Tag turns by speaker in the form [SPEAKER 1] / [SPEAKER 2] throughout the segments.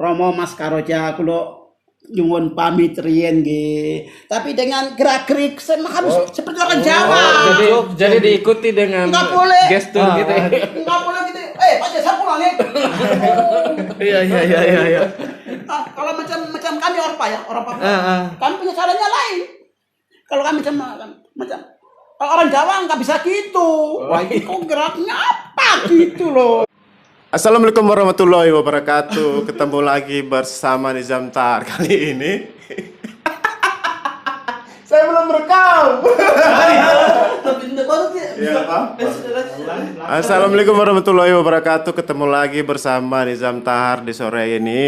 [SPEAKER 1] Romo Mas Karoja kulo nyuwun pamit riyen nggih. Tapi dengan gerak-gerik harus seperti orang Jawa.
[SPEAKER 2] Jadi diikuti dengan
[SPEAKER 1] Nggak boleh.
[SPEAKER 2] gestur gitu.
[SPEAKER 1] Enggak boleh gitu. Pak Desa pulang nih.
[SPEAKER 2] Iya.
[SPEAKER 1] Kalau macam kami Orpa ya, orang Papua. Kami punya caranya lain. Kalau kami macam kalau orang Jawa nggak bisa gitu. Wah, ini kok geraknya apa gitu loh.
[SPEAKER 3] Assalamualaikum warahmatullahi wabarakatuh. Ketemu lagi bersama Nizam Tahar kali ini. Saya belum rekam. Assalamualaikum warahmatullahi wabarakatuh. Ketemu lagi bersama Nizam Tahar di sore ini.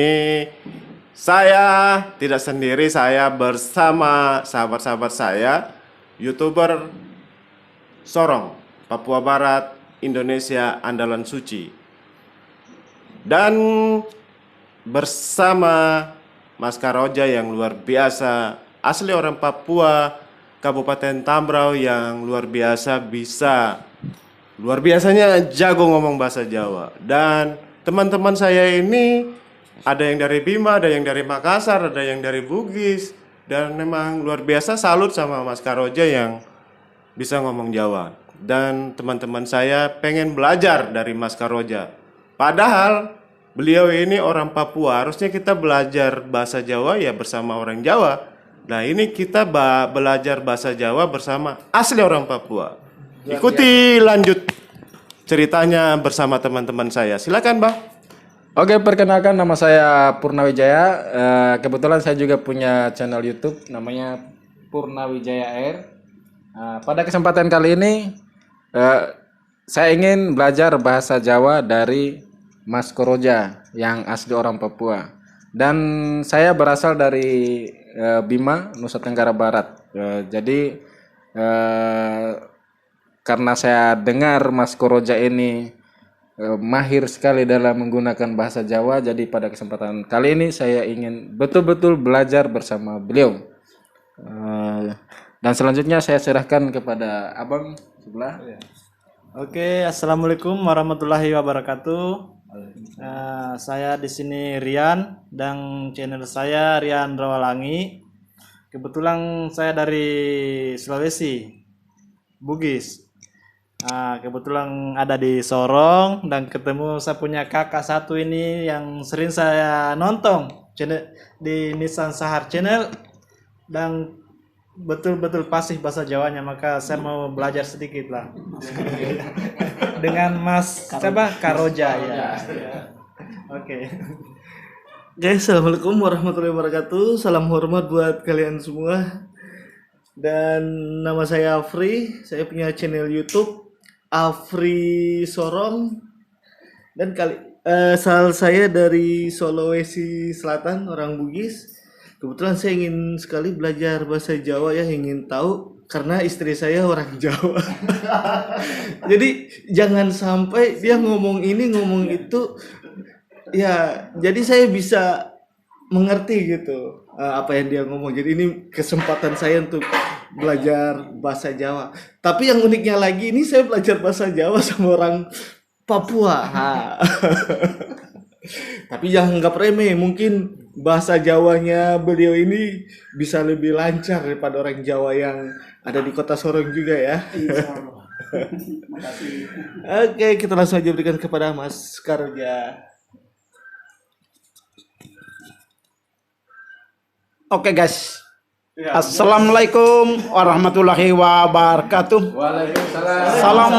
[SPEAKER 3] Saya tidak sendiri, saya bersama sahabat-sahabat saya, YouTuber Sorong, Papua Barat, Indonesia, Andalan Suci. Dan bersama Mas Karoja yang luar biasa, asli orang Papua, Kabupaten Tambrau yang luar biasanya jago ngomong bahasa Jawa. Dan teman-teman saya ini ada yang dari Bima, ada yang dari Makassar, ada yang dari Bugis. Dan memang luar biasa, salut sama Mas Karoja yang bisa ngomong Jawa. Dan teman-teman saya pengen belajar dari Mas Karoja. Padahal beliau ini orang Papua, harusnya kita belajar bahasa Jawa ya bersama orang Jawa. Nah ini kita belajar bahasa Jawa bersama asli orang Papua. Ikuti lanjut ceritanya bersama teman-teman saya. Silakan Bang.
[SPEAKER 2] Oke, perkenalkan nama saya Purnawijaya. Kebetulan saya juga punya channel YouTube namanya Purnawijaya Air. Pada kesempatan kali ini saya ingin belajar bahasa Jawa dari Mas Karoja yang asli orang Papua. Dan saya berasal dari Bima, Nusa Tenggara Barat. Jadi karena saya dengar Mas Karoja ini mahir sekali dalam menggunakan bahasa Jawa, jadi pada kesempatan kali ini saya ingin betul-betul belajar bersama beliau. Dan selanjutnya saya serahkan kepada Abang sebelah.
[SPEAKER 4] Oke, assalamualaikum warahmatullahi wabarakatuh. Saya di sini Rian dan channel saya Rian Rawalangi. Kebetulan saya dari Sulawesi, Bugis. Kebetulan ada di Sorong dan ketemu saya punya kakak satu ini yang sering saya nonton channel di Nizam Tahar channel dan betul-betul fasih bahasa Jawanya, maka saya mau belajar sedikit lah dengan Mas Karoja ya. Oke.
[SPEAKER 5] Guys, assalamualaikum warahmatullahi wabarakatuh. Salam hormat buat kalian semua. Dan nama saya Afri. Saya punya channel YouTube Afri Sorong. Dan asal saya dari Sulawesi Selatan, orang Bugis. Kebetulan saya ingin sekali belajar bahasa Jawa ya, ingin tahu karena istri saya orang Jawa. Jadi jangan sampai dia ngomong ini ngomong itu ya, jadi saya bisa mengerti gitu apa yang dia ngomong. Jadi ini kesempatan saya untuk belajar bahasa Jawa. Tapi yang uniknya lagi, ini saya belajar bahasa Jawa sama orang Papua. Tapi jangan anggap remeh, mungkin bahasa Jawanya beliau ini bisa lebih lancar daripada orang Jawa yang ada di kota Sorong juga ya. Oke, kita langsung aja berikan kepada Mas Karoja.
[SPEAKER 1] Oke guys. Assalamualaikum warahmatullahi wabarakatuh.
[SPEAKER 2] Waalaikumsalam.
[SPEAKER 1] Salam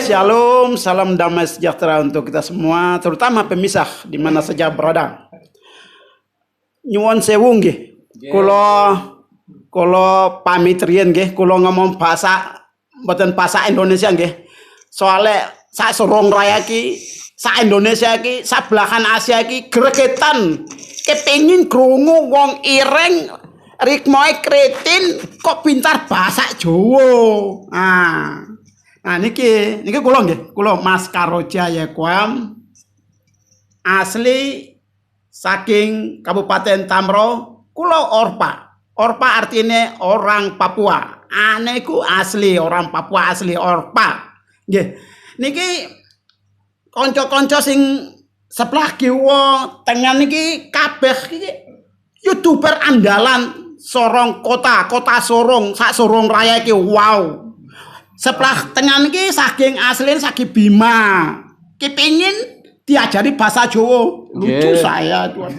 [SPEAKER 1] shalom, salam damai sejahtera untuk kita semua, terutama pemisah di mana saja berada. Nyuwun sewu nggih. Kula pamit riyen nggih, kula ngomong bahasa mboten bahasa Indonesia nggih. Soale sak Sorong Raya ki, sak Indonesia ki, sak belahan Asia ki gregetan kepengin krungu wong ireng rikmoe kretin kok pintar bahasa Jawa. Nah niki kula nggih, kula Mas Karoja ya kuam asli saking Kabupaten Tambrau, kula Orpa. Orpa artinya orang Papua. Aneku asli orang Papua, asli Orpa. Nggih. Niki kanca-kanca sing sebelah kiwa tengen iki kabeh iki YouTuber andalan Sorong kota Sorong, sak Sorong Raya iki wow. Sebelah tengen iki saking asline saking Bima. Ki pengin diajari bahasa Jawa. Lucu saya tuan.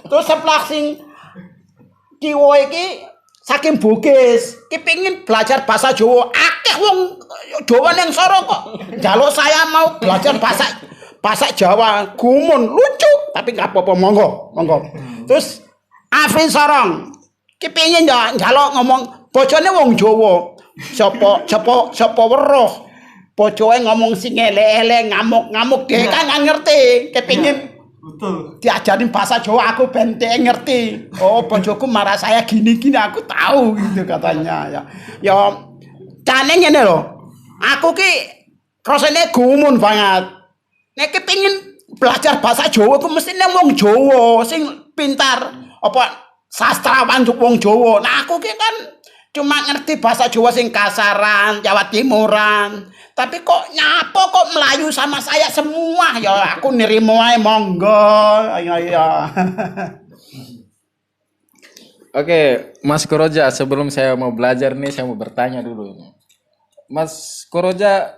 [SPEAKER 1] Terus sebelah sing kiwa iki saking Bugis, ki pengin belajar bahasa Jawa. Akeh wong Jawa ning Sorong kok. Njaluk saya mau belajar bahasa Jawa. Gumun lucu, tapi gak apa-apa monggo. Terus Afri Sorong, ki pengin njaluk ngomong bojone wong Jawa. Sapa weruh. Bojoe ngomong sing elek-elek, ngamuk-ngamuk dhewe kan gak ngerti. Kepengin betul diajarin bahasa Jawa aku ben ngerti. Oh, bojoku marah saya gini-gini aku tahu gitu katanya ya. Ya cane ngene lho. Aku ki rasane gumun banget. Nek kepengin belajar bahasa Jawa ku mesti nang wong Jawa sing pintar apa sastrawan wong Jawa. Nah aku ki kan cuma ngerti bahasa Jawa sing kasaran, Jawa Timuran. Tapi kok nyapo kok Melayu sama saya semua. Ya aku nirimo ae monggo. Ya.
[SPEAKER 2] Oke, Mas Koroja, sebelum saya mau belajar nih, saya mau bertanya dulu. Mas Koroja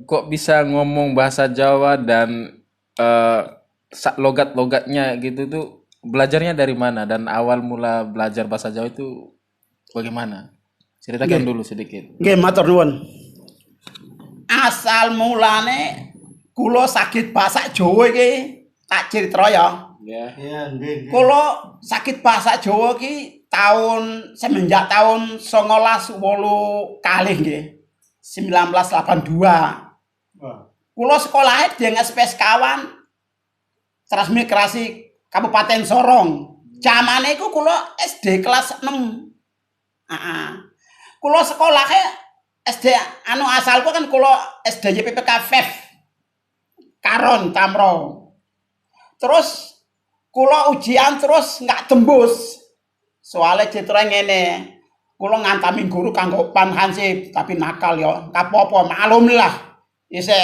[SPEAKER 2] kok bisa ngomong bahasa Jawa dan logat-logatnya gitu tuh belajarnya dari mana dan awal mula belajar bahasa Jawa itu bagaimana? Ceritakan dulu sedikit.
[SPEAKER 1] Nggih, matur nuwun. Asal mulane kula sakit bahasa Jawa iki tak critra ya.
[SPEAKER 5] Iya, nggih.
[SPEAKER 1] Kula sakit bahasa Jawa iki semenjak tahun 1980 kalih nggih. 1982. Kula sekolahnya di SPS Kawan Transmigrasi Kabupaten Sorong. Zamane iku kula SD kelas 6. Kula sekolahnya SD asalku kan kula SD YPPK FEF Karon Tamro. Terus kula ujian terus nggak tembus. Soalnya citra ngene. Kula ngantami guru kanggo panhansip tapi nakal ya. Kapopo maklum lah. Isih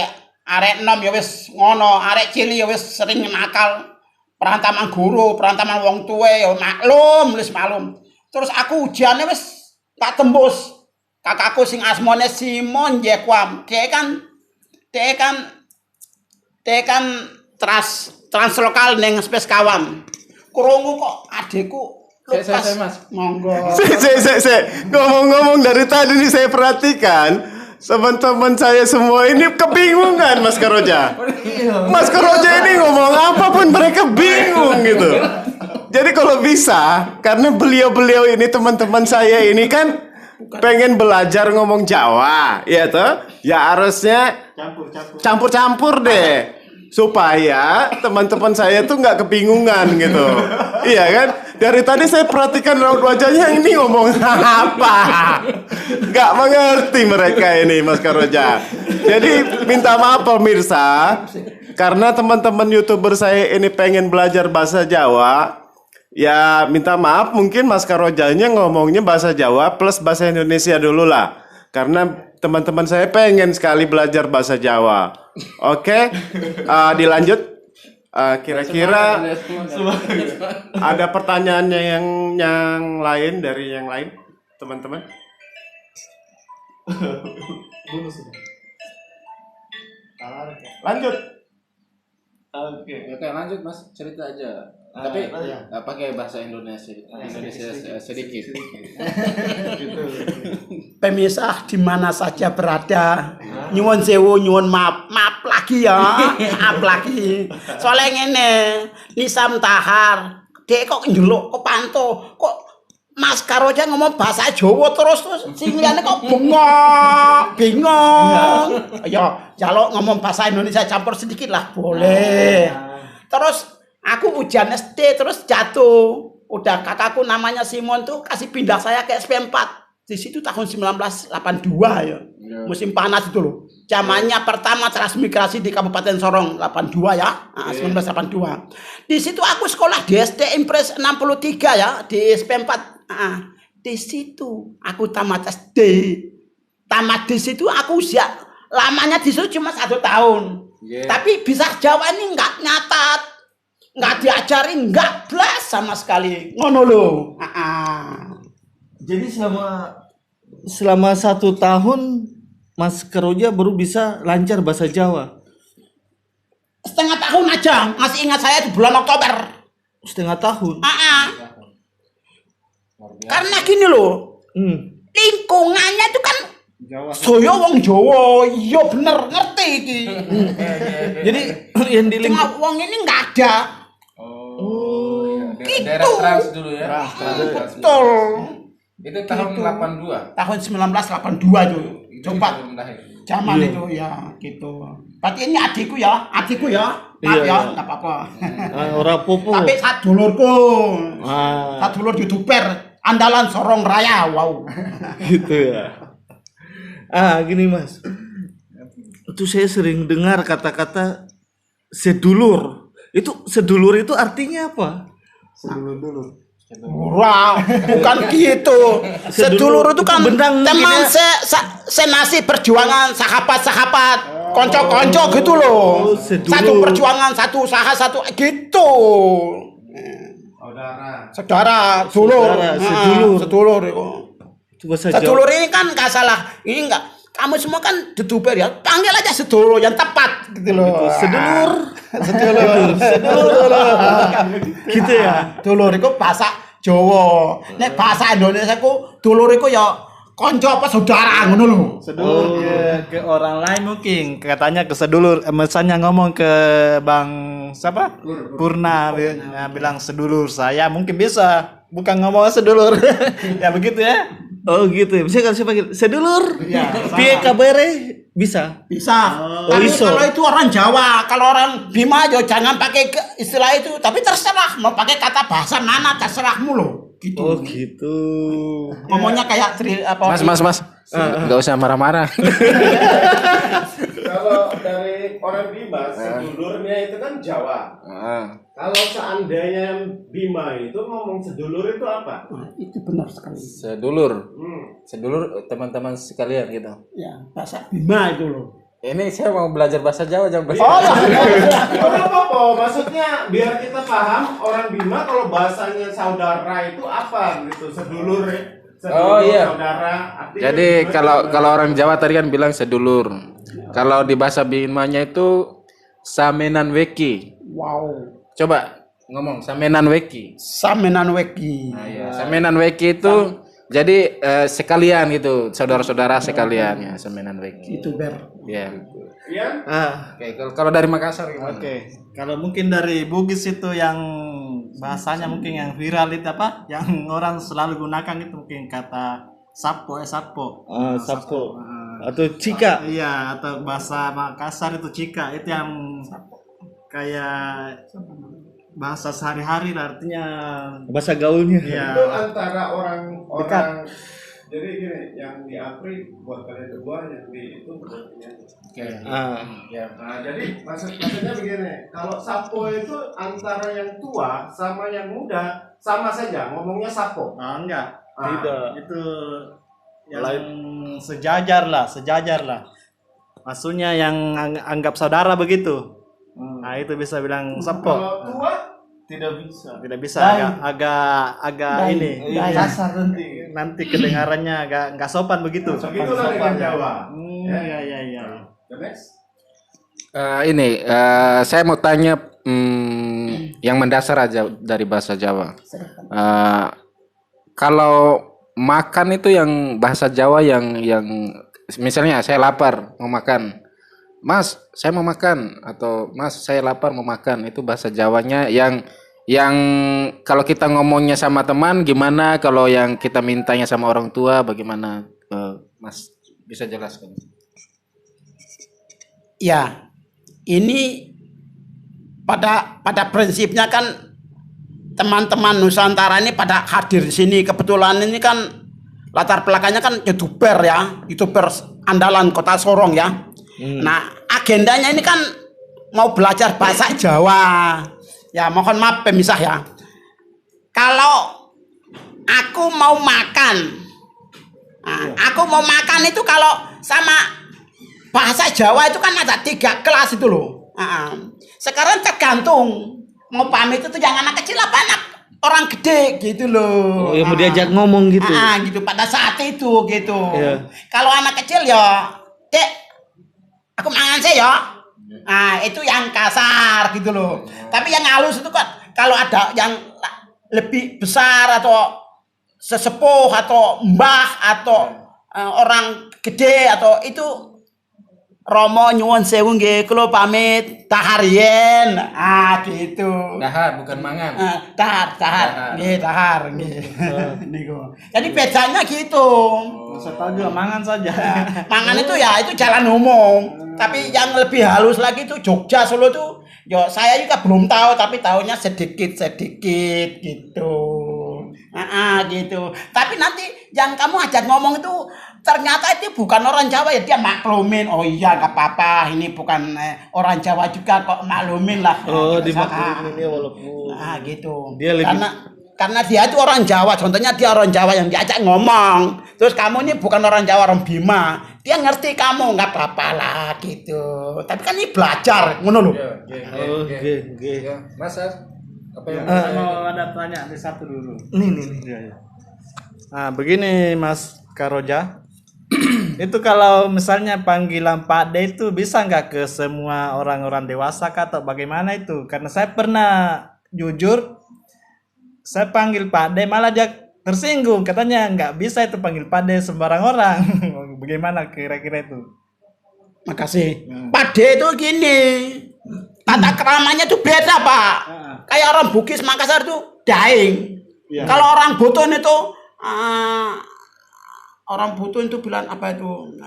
[SPEAKER 1] arek enom ya wis ngono, arek cilik ya wis sering nakal. Perantaman guru, perantaman wong tuwe ya maklum. Terus aku ujiannya wis tak tembus. Kakakku sing asmane Simon Jekwam. Dia kan translokal ning SPS Kawan. Krungu kok adekku
[SPEAKER 2] Saya Mas.
[SPEAKER 1] Monggo.
[SPEAKER 3] Ngomong-ngomong dari tadi nih saya perhatikan teman-teman saya semua ini kebingungan Mas Koroja. Mas Koroja ini ngomong apapun mereka bingung gitu. Jadi kalau bisa, karena beliau-beliau ini teman-teman saya ini kan pengen belajar ngomong Jawa, ya toh? Ya harusnya campur-campur deh, supaya teman-teman saya tuh nggak kebingungan gitu. Iya kan? Dari tadi saya perhatikan raut wajahnya ini ngomong apa? Nggak mengerti mereka ini, Mas Koroja. Jadi minta maaf pemirsa, karena teman-teman YouTuber saya ini pengen belajar bahasa Jawa. Ya minta maaf mungkin Mas Karojanya ngomongnya bahasa Jawa plus bahasa Indonesia dulu lah. Karena teman-teman saya pengen sekali belajar bahasa Jawa. Oke, dilanjut. Kira-kira ada pertanyaannya yang lain dari yang lain teman-teman? Lanjut.
[SPEAKER 2] Oke, lanjut Mas, cerita aja. Tapi pakai bahasa Indonesia sedikit.
[SPEAKER 1] Pemirsa di mana saja berada, nyuwun sewu, nyuwun maaf lagi ya, maaf lagi. Soalnya ngene, Nisam Tahar, dia kok njeluk, kok panto, kok Mas Koroja ngomong bahasa Jawa terus sing liyane kok bingung. Ya, jaluk ngomong bahasa Indonesia campur sedikit lah boleh. Terus aku ujian SD terus jatuh. Udah kakakku namanya Simon tuh kasih pindah saya ke SP4. Di situ tahun 1982 ya. Musim panas itu loh. Zamannya pertama transmigrasi di Kabupaten Sorong 82 ya. 1982. Di situ aku sekolah di SD Impres 63 ya, di SP4. Di situ aku tamat SD. Tamat di situ aku usia lamanya di situ cuma 1 tahun.
[SPEAKER 2] Yeah.
[SPEAKER 1] Tapi bisa Jawa ini nggak nyatat, nggak diajarin, nggak blas sama sekali. Ngono lho.
[SPEAKER 5] Jadi selama 1 tahun Mas Keroja baru bisa lancar bahasa Jawa.
[SPEAKER 1] Setengah tahun aja, masih ingat saya di bulan Oktober.
[SPEAKER 5] Setengah tahun.
[SPEAKER 1] Karena gini loh, lingkungannya itu kan
[SPEAKER 5] Jawa.
[SPEAKER 1] saya wong Jawa, iya bener ngerti iki.
[SPEAKER 5] Jadi yang di
[SPEAKER 1] Cuma wong ini nggak ada.
[SPEAKER 2] Gitu. Daerah Trans dulu ya.
[SPEAKER 1] Betul.
[SPEAKER 2] Itu tahun 82.
[SPEAKER 1] Tahun 1982 tuh. Coba
[SPEAKER 2] sebelum lahir.
[SPEAKER 1] zaman itu ya gitu. Berarti ini adikku ya. Maaf
[SPEAKER 5] Iya,
[SPEAKER 1] ya,
[SPEAKER 5] iya.
[SPEAKER 1] nggak apa-apa.
[SPEAKER 5] orang Popo.
[SPEAKER 1] Tapi sadulurku.
[SPEAKER 5] Ah,
[SPEAKER 1] Sadulur YouTuber andalan Sorong Raya. Wow.
[SPEAKER 5] gitu ya. Gini Mas. Itu saya sering dengar kata-kata sedulur. Itu sedulur itu artinya apa?
[SPEAKER 1] Wah, bukan gitu. Sedulur itu kan
[SPEAKER 5] itu benang
[SPEAKER 1] teman
[SPEAKER 5] mungkin
[SPEAKER 1] senasi perjuangan, sahabat-sahabat, konco-konco gitu loh.
[SPEAKER 5] sedulur.
[SPEAKER 1] Satu perjuangan, satu usaha, satu gitu. Saudara, dulur, sedulur itu.
[SPEAKER 5] Itu bahasa
[SPEAKER 1] Sedulur
[SPEAKER 5] Jawa.
[SPEAKER 1] ini kan nggak salah. Ini nggak. Kamu semua kan youtuber ya, panggil aja sedulur yang tepat gitu loh.
[SPEAKER 5] Sedulur.
[SPEAKER 1] Sedulur.
[SPEAKER 5] Gitu ya.
[SPEAKER 1] Dulur itu bahasa Jawa. Nek bahasa Indonesia ku dulur itu ya konco apa saudara ngono lho.
[SPEAKER 4] Sedulur ke orang lain mungkin katanya ke sedulur, misalnya ngomong ke Bang siapa? Purna bilang sedulur saya mungkin bisa, bukan ngomong sedulur. Ya begitu ya.
[SPEAKER 5] Oh gitu ya. Bisa kalau saya panggil sedulur.
[SPEAKER 1] Iya,
[SPEAKER 5] Piye kabare? Bisa.
[SPEAKER 1] Bisa. Tapi
[SPEAKER 5] iso.
[SPEAKER 1] kalau itu orang Jawa, kalau orang Bima ya jangan pakai istilah itu. Tapi terserah mau pakai kata bahasa mana terserahmu loh. Gitu.
[SPEAKER 5] Oh gitu.
[SPEAKER 1] Ngomongnya kayak
[SPEAKER 2] Mas. Enggak usah marah-marah.
[SPEAKER 3] Kalau dari orang Bima, sedulurnya itu kan Jawa. Kalau seandainya Bima itu ngomong sedulur itu apa?
[SPEAKER 1] Itu benar sekali.
[SPEAKER 2] Sedulur teman-teman sekalian gitu.
[SPEAKER 1] Ya, bahasa Bima itu loh.
[SPEAKER 2] Ini saya mau belajar bahasa Jawa jangan bahasa.
[SPEAKER 1] Oh ya.
[SPEAKER 3] Tidak apa-apa, maksudnya biar kita paham orang Bima kalau bahasanya saudara itu apa gitu, sedulur,
[SPEAKER 2] Oh, iya.
[SPEAKER 3] saudara. Artinya
[SPEAKER 2] Jadi
[SPEAKER 3] sedulur
[SPEAKER 2] kalau orang Jawa tadi kan bilang sedulur. Kalau di bahasa Bimanya itu samenan weki.
[SPEAKER 1] Wow.
[SPEAKER 2] Coba ngomong samenan weki.
[SPEAKER 1] Samenan weki.
[SPEAKER 2] Nah, ya. Samenan weki itu jadi sekalian gitu, saudara-saudara sekalian ya, samenan weki.
[SPEAKER 1] Itu ber.
[SPEAKER 2] Ya.
[SPEAKER 3] Iya?
[SPEAKER 2] Oke, kalau dari Makassar gimana?
[SPEAKER 4] Oke. Kalau mungkin dari Bugis itu yang bahasanya mungkin yang viral itu apa? Yang orang selalu gunakan itu mungkin kata sapo.
[SPEAKER 5] Sapo. Atau cika.
[SPEAKER 4] Iya, atau bahasa Makassar itu cika. Itu yang kayak bahasa sehari-hari lah, artinya
[SPEAKER 5] Bahasa gaulnya.
[SPEAKER 4] ya
[SPEAKER 3] Itu antara orang jadi gini, yang di Apri buat kalian kedua, yang di itu buat ini.
[SPEAKER 2] Ya.
[SPEAKER 3] Nah, jadi maksudnya begini, kalau sapo itu antara yang tua sama yang muda sama saja, ngomongnya sapo.
[SPEAKER 4] enggak
[SPEAKER 5] Tidak.
[SPEAKER 4] itu yang sejajar lah maksudnya yang anggap saudara begitu. Nah itu bisa bilang sapo.
[SPEAKER 3] Kalau tua
[SPEAKER 5] Tidak bisa.
[SPEAKER 4] Tidak bisa, agak ini
[SPEAKER 5] Kasar
[SPEAKER 4] nanti kedengarannya agak nggak sopan begitu.
[SPEAKER 3] begitulah dengan Jawa.
[SPEAKER 4] Iya.
[SPEAKER 3] The next.
[SPEAKER 2] Saya mau tanya yang mendasar aja dari bahasa Jawa. Kalau makan itu yang bahasa Jawa yang misalnya saya lapar mau makan, Mas saya mau makan, atau Mas saya lapar mau makan, itu bahasa Jawanya yang kalau kita ngomongnya sama teman gimana, kalau yang kita mintanya sama orang tua bagaimana, Mas bisa jelaskan?
[SPEAKER 1] Ya, ini pada prinsipnya kan teman-teman Nusantara ini pada hadir di sini. Kebetulan ini kan latar belakangnya kan YouTuber andalan Kota Sorong ya. Nah, agendanya ini kan mau belajar bahasa Jawa. Ya, mohon maaf pemisah ya. Kalau aku mau makan, itu kalau sama bahasa Jawa itu kan ada 3 kelas itu loh. Sekarang tergantung mau pamit itu yang anak kecil apa anak orang gede gitu loh.
[SPEAKER 5] Oh, yang mau diajak ngomong gitu.
[SPEAKER 1] Gitu pada saat itu gitu.
[SPEAKER 5] Iya.
[SPEAKER 1] Kalau anak kecil ya, Dek, aku mangan sih ya. Itu yang kasar gitu loh. Tapi yang halus itu kan kalau ada yang lebih besar atau sesepuh atau mbah atau orang gede atau itu Romo nyuwun sewu nggih kula pamit dahar yen. Gitu.
[SPEAKER 2] Dahar bukan mangan.
[SPEAKER 1] Dahar. Nggih, dahar nggih. Niku. Jadi bedanya gitu.
[SPEAKER 4] Saya tahu juga mangan saja.
[SPEAKER 1] Mangan itu ya itu jalan umum. Tapi yang lebih halus lagi itu Jogja Solo tuh yo saya juga belum tahu tapi tahunya sedikit-sedikit gitu. Gitu. Tapi nanti yang kamu ajak ngomong itu ternyata itu bukan orang Jawa ya dia maklumin. Oh iya nggak apa-apa ini bukan orang Jawa juga kok maklumin lah.
[SPEAKER 5] Oh, dimaklumin ya walaupun.
[SPEAKER 1] Gitu.
[SPEAKER 5] Dia lebih
[SPEAKER 1] karena dia itu orang Jawa, contohnya dia orang Jawa yang diajak ngomong. Terus kamu ini bukan orang Jawa, orang Bima. Dia ngerti kamu nggak apa-apa lah gitu. Tapi kan ini belajar, ngono loh.
[SPEAKER 5] Oke.
[SPEAKER 2] Ya, Mas, apa yang
[SPEAKER 4] Mau ada tanya di satu dulu.
[SPEAKER 5] Nih.
[SPEAKER 4] Nah, begini Mas Karoja. Itu kalau misalnya panggilan Pak D itu bisa nggak ke semua orang-orang dewasa kah, atau bagaimana itu? Karena saya pernah jujur, saya panggil Pak D malah dia tersinggung, katanya nggak bisa itu panggil Pak D sembarang orang. Bagaimana kira-kira itu?
[SPEAKER 1] Makasih. Pak D itu gini, tata keramanya itu beda Pak. Kayak orang Bugis Makassar itu daeng. Kalau orang Buton itu orang Buton itu bilang apa itu?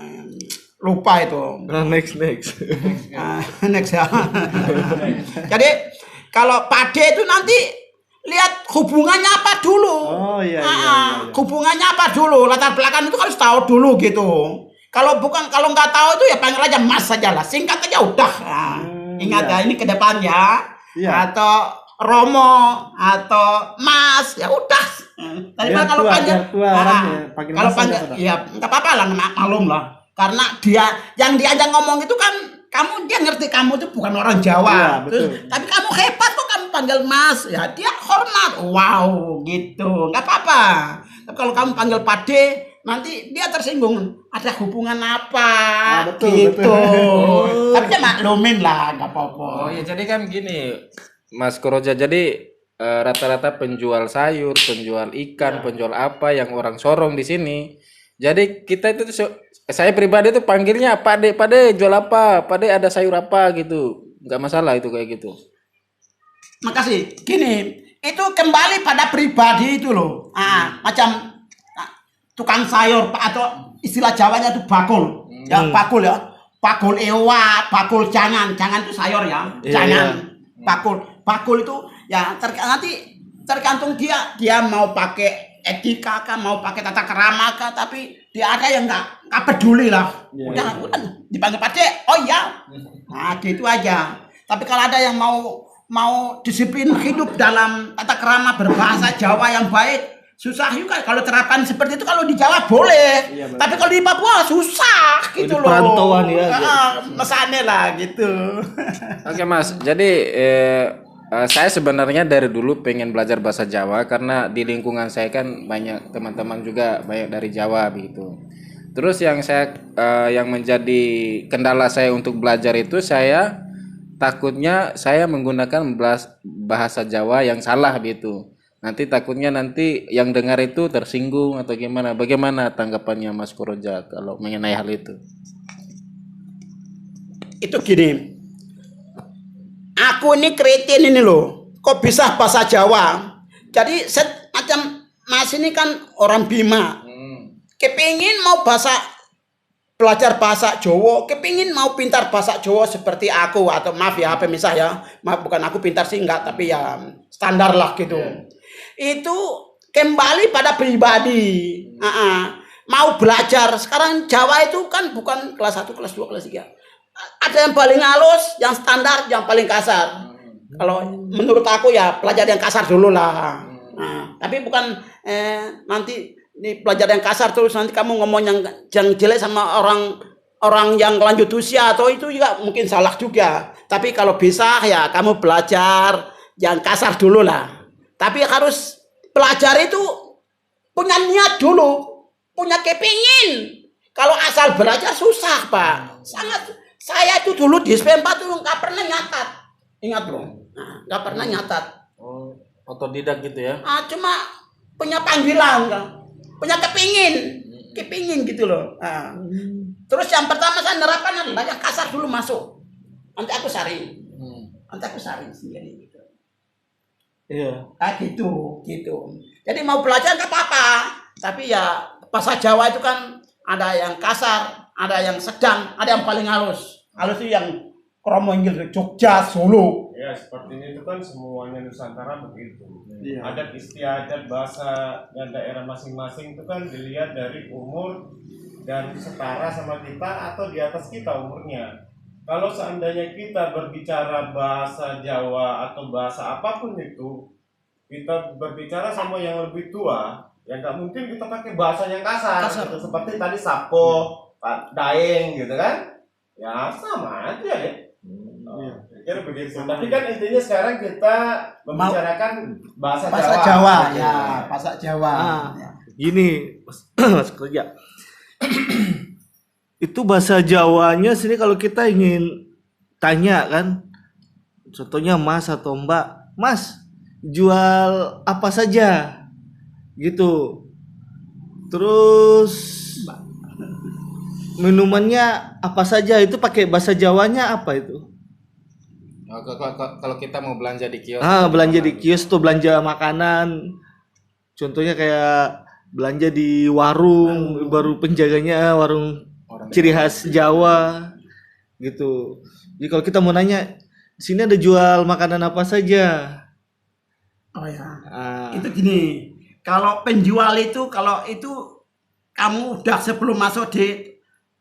[SPEAKER 1] Lupa itu.
[SPEAKER 5] Next.
[SPEAKER 1] Next ya. Jadi kalau Pak D itu nanti lihat hubungannya apa dulu.
[SPEAKER 4] Oh iya.
[SPEAKER 1] Hubungannya apa dulu, latar belakang itu harus tahu dulu gitu. Kalau nggak tahu itu ya panggil aja Mas saja lah, singkat aja udah. Ingat ya ini ke depan ya. Atau Romo atau Mas ya udah. Daripada kalau panggil kalau panggil ya nggak apa-apa lah, maklum lah. Karena yang diajak ngomong itu kan dia ngerti kamu itu bukan orang Jawa. Terus, tapi kamu hebat kok kamu panggil Mas. Ya dia hormat. Wow, gitu. Enggak apa-apa. Tapi kalau kamu panggil Pak D, nanti dia tersinggung. Ada hubungan apa? Gitu. Tapi dia maklumin lah, enggak apa-apa.
[SPEAKER 2] Oh ya, jadi kan gini, Mas Koroja. Jadi rata-rata penjual sayur, penjual ikan, penjual apa yang orang Sorong di sini. Jadi kita itu saya pribadi tuh panggilnya Pak D jual apa? Pak D ada sayur apa gitu. Enggak masalah itu kayak gitu.
[SPEAKER 1] Makasih. Gini, itu kembali pada pribadi itu loh. Macam tukang sayur atau istilah Jawanya itu bakul. Ya, bakul ya. Bakul ewa, bakul jangan itu sayur ya. Jangan. Bakul itu ya nanti tergantung dia mau pakai etika kah, mau pakai tata kerama kah, tapi dia ada yang nggak peduli lah. Udah dipanggil Pak D, oh iya. Gitu aja. Tapi kalau ada yang mau disiplin hidup dalam tata kerama berbahasa Jawa yang baik, susah juga. Kalau terapan seperti itu kalau di Jawa boleh, tapi kalau di Papua susah gitu loh.
[SPEAKER 5] Perantauan ya.
[SPEAKER 1] Mesane lah gitu.
[SPEAKER 2] Oke Mas, jadi saya sebenarnya dari dulu pengen belajar bahasa Jawa karena di lingkungan saya kan banyak teman-teman juga banyak dari Jawa begitu. Terus yang menjadi kendala saya untuk belajar itu saya takutnya saya menggunakan bahasa Jawa yang salah gitu. Takutnya yang dengar itu tersinggung atau gimana. Bagaimana tanggapannya Mas Koroja kalau mengenai hal itu?
[SPEAKER 1] Itu gini. Aku ini kreatin ini loh, kok bisa bahasa Jawa? Jadi macam Mas ini kan orang Bima, kepingin mau belajar bahasa Jawa, kepingin mau pintar bahasa Jawa seperti aku atau maaf ya pemisah ya, maaf bukan aku pintar sih enggak, tapi ya standar lah gitu. Itu kembali pada pribadi. Mau belajar sekarang Jawa itu kan bukan kelas 1, kelas 2, kelas 3. Ada yang paling halus, yang standar, yang paling kasar. Kalau menurut aku ya pelajar yang kasar dulu lah. Tapi bukan nanti ini pelajar yang kasar terus nanti kamu ngomong yang jelek sama orang orang yang lanjut usia atau itu juga mungkin salah juga. Tapi kalau bisa ya kamu belajar yang kasar dulu lah. Tapi harus belajar itu punya niat dulu, punya kepingin. Kalau asal belajar susah, Pak. Sangat. Saya itu dulu di SP4 tuh nggak pernah nyatat. Ingat bro, nggak pernah nyatat.
[SPEAKER 2] Oh, otodidak gitu ya?
[SPEAKER 1] Cuma punya panggilan, punya kepingin gitu loh. Terus yang pertama saya nerapkan adalah yang kasar dulu masuk. Nanti aku saring sendiri gitu.
[SPEAKER 5] Iya.
[SPEAKER 1] Gitu. Jadi mau belajar nggak apa-apa, tapi ya bahasa Jawa itu kan ada yang kasar, ada yang sedang, ada yang paling halus. Halus itu yang kromo inggil Jogja, Solo.
[SPEAKER 3] Ya seperti ini itu kan semuanya Nusantara begitu.
[SPEAKER 5] Iya.
[SPEAKER 3] Adat istiadat bahasa dan daerah masing-masing itu kan dilihat dari umur dan setara sama kita atau di atas kita umurnya. Kalau seandainya kita berbicara bahasa Jawa atau bahasa apapun itu, kita berbicara sama yang lebih tua, ya nggak mungkin kita pakai bahasa yang kasar. Gitu. Seperti tadi sapo, daeng gitu kan, ya sama aja ya. Kira begitu. Tapi kan intinya sekarang kita membicarakan bahasa Jawa.
[SPEAKER 1] Bahasa Jawa.
[SPEAKER 5] Gini, Mas kerja. Itu bahasa Jawanya sini kalau kita ingin tanya kan, contohnya Mas atau Mbak, Mas jual apa saja gitu. Terus minumannya apa saja, itu pakai bahasa Jawanya apa itu?
[SPEAKER 2] Kalau kita mau belanja di kios.
[SPEAKER 5] Belanja di kios tuh, belanja makanan. Contohnya kayak belanja di warung, baru penjaganya warung ciri khas Jawa gitu. Jadi kalau kita mau nanya, di sini ada jual makanan apa saja?
[SPEAKER 1] Oh ya. Itu gini, kalau penjual itu kalau itu kamu udah sebelum masuk di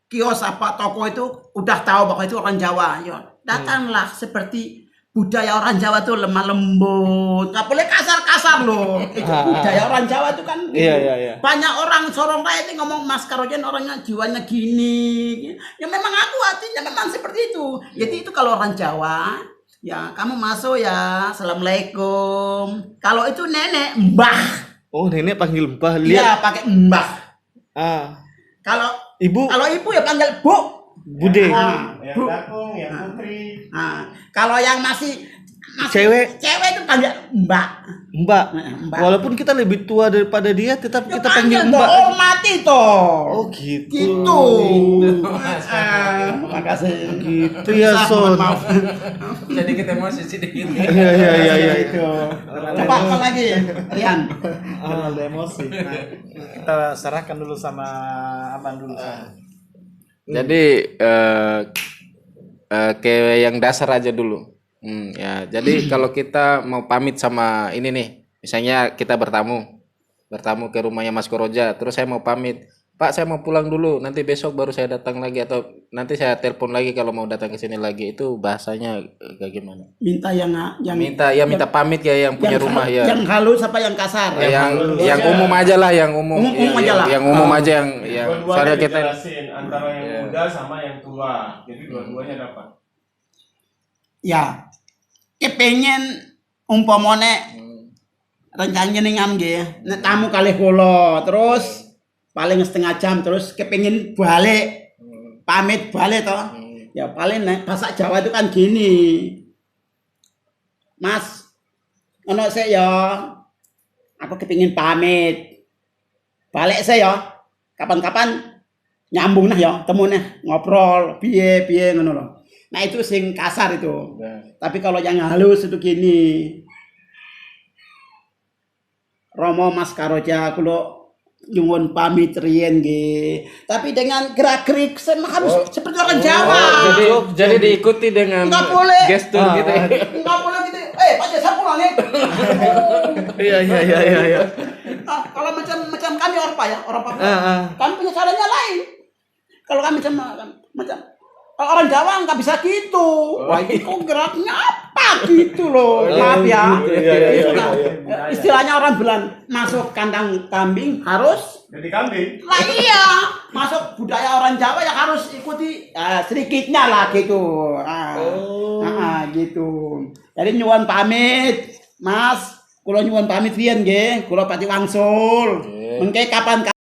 [SPEAKER 1] kios apa toko itu udah tahu bahwa itu orang Jawa. Yo, datanglah seperti budaya orang Jawa tuh lemah lembut, nggak boleh kasar-kasar loh. Itu budaya orang Jawa itu kan.
[SPEAKER 5] Iya.
[SPEAKER 1] Banyak orang Sorong Raya itu ngomong Mas Karojan orangnya jiwanya gini. Ya memang aku hatinya memang seperti itu. Jadi itu kalau orang Jawa, ya kamu masuk ya, assalamualaikum. Kalau itu nenek, mbah.
[SPEAKER 5] Oh, nenek panggil mbah.
[SPEAKER 1] Iya, pakai mbah. Kalau
[SPEAKER 5] ibu
[SPEAKER 1] ya panggil bu.
[SPEAKER 5] Bude.
[SPEAKER 3] Yang dakung, yang putri.
[SPEAKER 1] Kalau yang masih
[SPEAKER 5] cewek
[SPEAKER 1] itu panggil mbak.
[SPEAKER 5] Mbak. Walaupun kita lebih tua daripada dia, tetap kita panggil mbak.
[SPEAKER 1] Hormati toh.
[SPEAKER 5] Oh gitu.
[SPEAKER 1] Gitu. Makasih.
[SPEAKER 5] Gitu ya, Son.
[SPEAKER 1] Maaf.
[SPEAKER 2] Jadi kita emosi sedikit.
[SPEAKER 5] Iya.
[SPEAKER 1] Itu. Coba apa lagi, Rian?
[SPEAKER 4] Ada emosi. Kita serahkan dulu sama Abang dulu.
[SPEAKER 2] Jadi ke yang dasar aja dulu. Ya, jadi kalau kita mau pamit sama ini nih, misalnya kita bertamu ke rumahnya Mas Koroja, terus saya mau pamit, Pak saya mau pulang dulu, nanti besok baru saya datang lagi atau nanti saya telepon lagi kalau mau datang ke sini lagi, itu bahasanya kayak gimana?
[SPEAKER 1] Minta
[SPEAKER 2] minta pamit ya yang punya rumah ya.
[SPEAKER 1] Yang halus apa yang kasar?
[SPEAKER 2] Yang umum aja lah, yang umum. Yang umum aja yang
[SPEAKER 3] Dua-duanya dijelasin antara yang muda sama yang tua. Jadi dua-duanya dapat.
[SPEAKER 1] Ya. Kepengen umpamane rencana ningan nggih, nek tamu kalih kula, terus paling setengah jam terus kepengen balik, pamit balik toh. Ya paling nek bahasa Jawa itu kan gini. Mas, ono sik ya. Aku kepengin pamit. Balik sik ya. Kapan-kapan nyambung nah ya, temu nah ngobrol piye ngono lho. Nah itu sing kasar itu. Tapi kalau yang halus itu gini. Romo Mas Karoja kula nyuwun pamit riyen nggih. Tapi dengan gerak-gerik harus seperti orang Jawa.
[SPEAKER 2] Jadi diikuti dengan gestur gitu.
[SPEAKER 1] Enggak boleh gitu. Pak Jasa pulang nih.
[SPEAKER 5] Iya.
[SPEAKER 1] Kalau macam kami orang Papua. Kami punya caranya lain. Kalau kami macam orang Jawa nggak bisa gitu. Wah, ini kok geraknya apa gitu loh. Maaf ya. istilahnya orang bilang masuk kandang kambing harus
[SPEAKER 3] Jadi kambing.
[SPEAKER 1] lah iya, masuk budaya orang Jawa ya harus ikuti sedikitnya lah gitu. Gitu. Jadi nyuwun pamit, Mas. Kula nyuwun pamit riyen nggih, kula pati wangsul. Mengke kapan